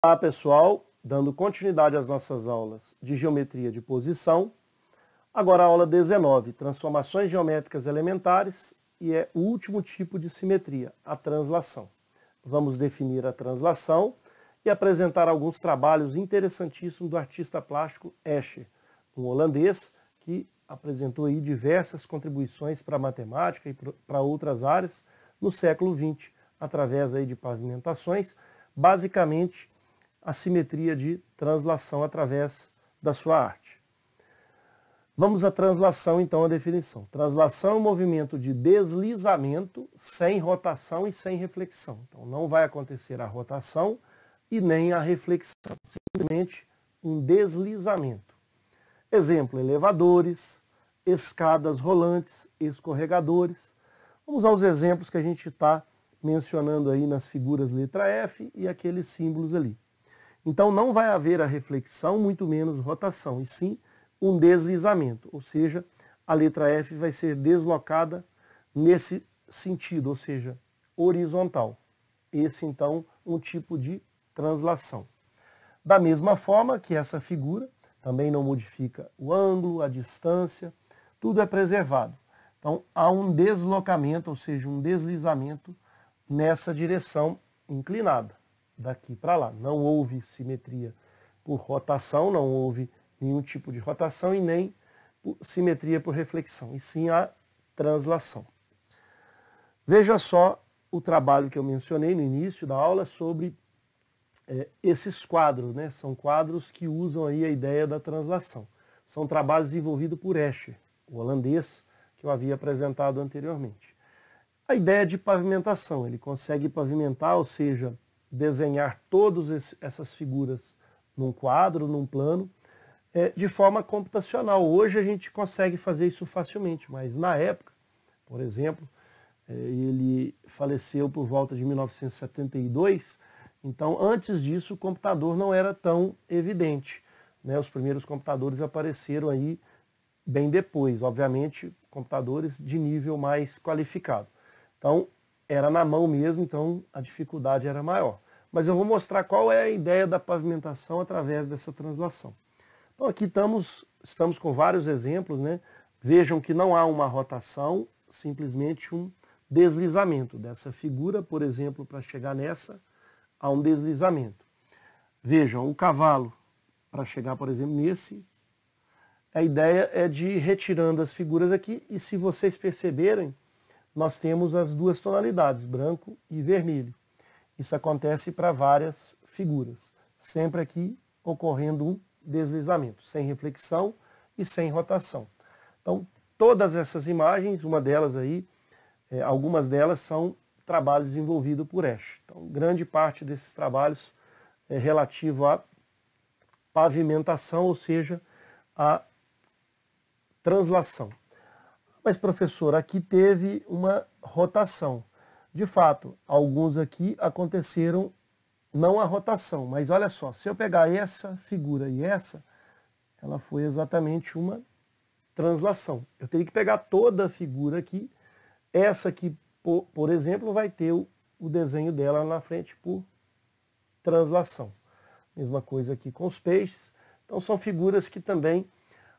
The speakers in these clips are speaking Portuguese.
Olá pessoal, dando continuidade às nossas aulas de geometria de posição. Agora a aula 19, transformações geométricas elementares, e é o último tipo de simetria, a translação. Vamos definir a translação e apresentar alguns trabalhos interessantíssimos do artista plástico Escher, um holandês que apresentou aí diversas contribuições para a matemática e para outras áreas no século XX, através aí de pavimentações, basicamente a simetria de translação através da sua arte. Vamos à translação, então, a definição. Translação é um movimento de deslizamento sem rotação e sem reflexão. Então, não vai acontecer a rotação e nem a reflexão, simplesmente um deslizamento. Exemplo, elevadores, escadas rolantes, escorregadores. Vamos aos exemplos que a gente está mencionando aí nas figuras letra F e aqueles símbolos ali. Então não vai haver a reflexão, muito menos rotação, e sim um deslizamento, ou seja, a letra F vai ser deslocada nesse sentido, ou seja, horizontal. Esse então um tipo de translação. Da mesma forma que essa figura também não modifica o ângulo, a distância, tudo é preservado. Então há um deslocamento, ou seja, um deslizamento nessa direção inclinada. Daqui para lá. Não houve simetria por rotação, não houve nenhum tipo de rotação e nem simetria por reflexão, e sim a translação. Veja só o trabalho que eu mencionei no início da aula sobre esses quadros, né? São quadros que usam aí a ideia da translação. São trabalhos desenvolvidos por Escher, o holandês que eu havia apresentado anteriormente. A ideia de pavimentação, ele consegue pavimentar, ou seja, desenhar todas essas figuras num quadro, num plano, de forma computacional. Hoje a gente consegue fazer isso facilmente, mas na época, por exemplo, ele faleceu por volta de 1972, então antes disso o computador não era tão evidente, né? Os primeiros computadores apareceram aí bem depois, obviamente computadores de nível mais qualificado. Então era na mão mesmo, então a dificuldade era maior. Mas eu vou mostrar qual é a ideia da pavimentação através dessa translação. Então aqui estamos com vários exemplos, né? Vejam que não há uma rotação, simplesmente um deslizamento dessa figura, por exemplo, para chegar nessa, há um deslizamento. Vejam, o cavalo, para chegar, por exemplo, nesse, a ideia é de ir retirando as figuras aqui, e se vocês perceberem, nós temos as duas tonalidades, branco e vermelho. Isso acontece para várias figuras, sempre aqui ocorrendo um deslizamento, sem reflexão e sem rotação. Então, todas essas imagens, uma delas aí, algumas delas são trabalhos desenvolvidos por Escher. Então, grande parte desses trabalhos é relativo à pavimentação, ou seja, à translação. Mas, professor, aqui teve uma rotação. De fato, alguns aqui aconteceram não a rotação, mas olha só, se eu pegar essa figura e essa, ela foi exatamente uma translação. Eu teria que pegar toda a figura aqui, essa aqui, por exemplo, vai ter o desenho dela na frente por translação. Mesma coisa aqui com os peixes. Então são figuras que também,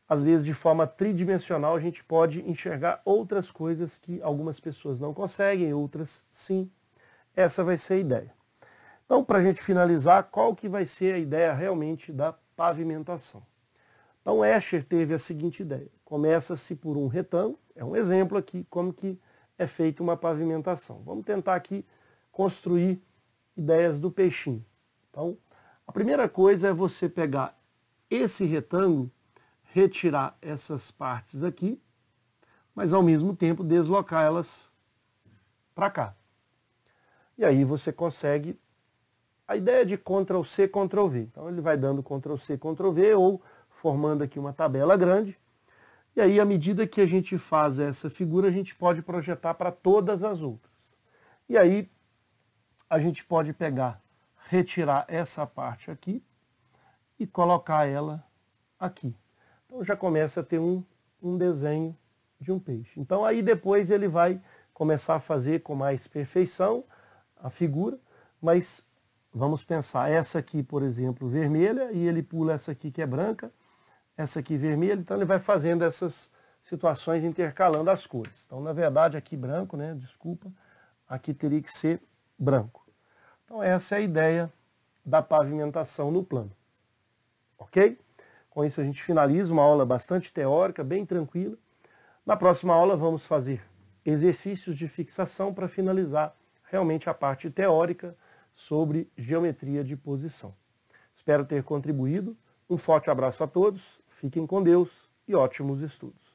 às vezes de forma tridimensional, a gente pode enxergar outras coisas que algumas pessoas não conseguem, outras sim. Essa vai ser a ideia. Então, para a gente finalizar, qual que vai ser a ideia realmente da pavimentação? Então, Escher teve a seguinte ideia. Começa-se por um retângulo, é um exemplo aqui como que é feita uma pavimentação. Vamos tentar aqui construir ideias do peixinho. Então, a primeira coisa é você pegar esse retângulo, retirar essas partes aqui, mas ao mesmo tempo deslocar elas para cá. E aí você consegue a ideia de Ctrl+C, Ctrl+V. Então ele vai dando Ctrl+C, Ctrl+V ou formando aqui uma tabela grande. E aí, à medida que a gente faz essa figura, a gente pode projetar para todas as outras. E aí a gente pode pegar, retirar essa parte aqui e colocar ela aqui. Então já começa a ter um desenho de um peixe. Então aí depois ele vai começar a fazer com mais perfeição a figura, mas Vamos pensar essa aqui, por exemplo, vermelha, e ele pula essa aqui que é branca, essa aqui vermelha, então ele vai fazendo essas situações intercalando as cores. Então, na verdade, aqui branco, né? Desculpa, aqui teria que ser branco. Então, essa é a ideia da pavimentação no plano. Ok? Com isso a gente finaliza uma aula bastante teórica, bem tranquila. Na próxima aula vamos fazer exercícios de fixação para finalizar realmente a parte teórica sobre geometria de posição. Espero ter contribuído. Um forte abraço a todos, fiquem com Deus e ótimos estudos.